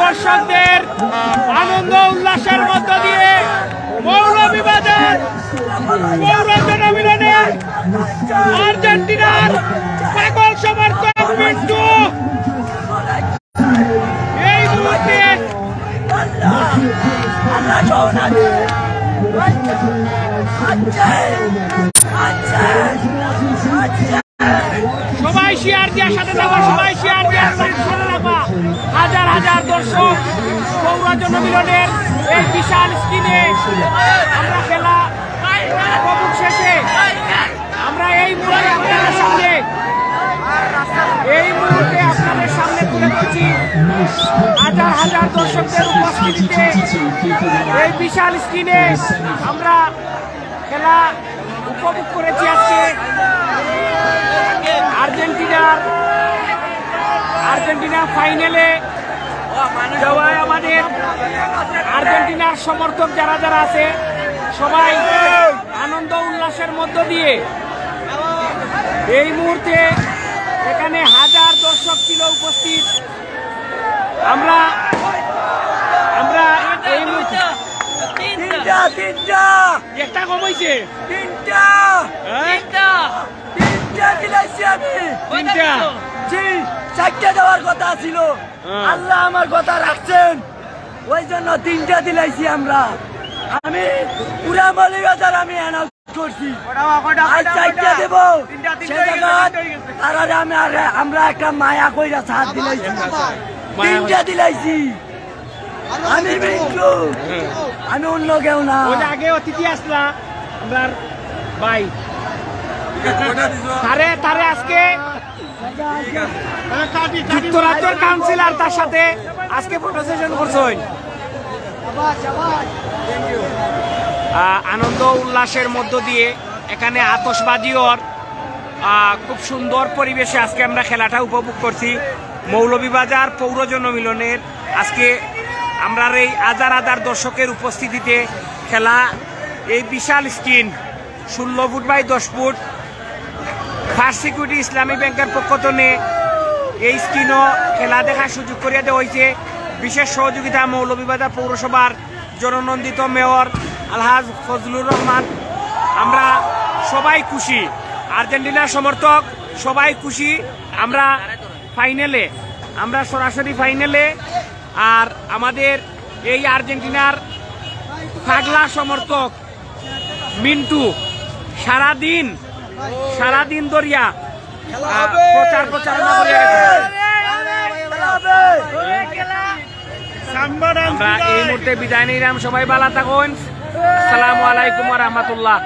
দর্শকদের আনন্দ উল্লাসের মধ্য দিয়ে মৌলভীবাজার পৌর জনমিলনে আর্জেন্টিনার পাগল সমর্থক মিন্টু এই মুহূর্তে সবাই শেয়ার দেওয়ার সাথে থাকা, সবাই শেয়ার দেওয়ার সাথে থাকা। হাজার হাজার দর্শক পৌর জনমিলনের এই বিশাল স্ক্রিনে আমরা খেলা উপভোগ শেষে আমরা এই মুহূর্তে আপনাদের সামনে তুলে ধরছি হাজার হাজার দর্শকদের উপস্থিতিতে এই বিশাল স্ক্রিনে আমরা খেলা উপভোগ করেছি। আজকে আর্জেন্টিনা ফাইনালে যাওয়ায় আমাদের আর্জেন্টিনার সমর্থক যারা যারা আছে সবাই আনন্দ উল্লাসের মধ্য দিয়ে এই মুহূর্তে এখানে হাজার দর্শক ছিল উপস্থিত। আমরা এই মুহূর্তে একটা কম হয়েছে তিনটা চারটা দেওয়ার কথা ছিল, আল্লাহ আমার কথা রাখছেন, ওই জন্য তিনটা দিলাইছি আমরা। আমি পুরা মৌলভীবাজার আমি অ্যানাউন্স করছি চারটা দেব, আমরা একটা মায়া কইরা সাথ দিলাইছি, তিনটা দিলাইছি। আমি মিন্টু, আমি অন্য কেউ না। আগে অতিথি আসলা আমার ভাই তারে আজকে যুক্তরাজ্যের কাউন্সিলর তার সাথে আজকে ফটো সেশন করছেন। আনন্দ উল্লাসের মধ্য দিয়ে এখানে আতশবাজিওর খুব সুন্দর পরিবেশে আজকে আমরা খেলাটা উপভোগ করছি। মৌলভীবাজার পৌর জনমিলনের আজকে আমরা এই হাজার হাজার দর্শকের উপস্থিতিতে খেলা এই বিশাল screen 16 foot by 10 foot First Security Islami ব্যাংকের পক্ষ থেকে এই স্ক্রিনও খেলা দেখার সুযোগ করিয়া দেওয়া হয়েছে। বিশেষ সহযোগিতা মৌলভীবাজার পৌরসভার জননন্দিত মেয়র আলহাজ ফজলুর রহমান। আমরা সবাই খুশি, আর্জেন্টিনার সমর্থক সবাই খুশি। আমরা ফাইনালে, আমরা সরাসরি ফাইনালে। আর আমাদের এই আর্জেন্টিনার পাগলা সমর্থক মিন্টু সারাদিন দরিয়া প্রচারণা করে আমরা এই মুহূর্তে বিদায় নিলাম। সবাই ভালো থাকুন। আসসালামু আলাইকুম ওয়া রাহমাতুল্লাহ।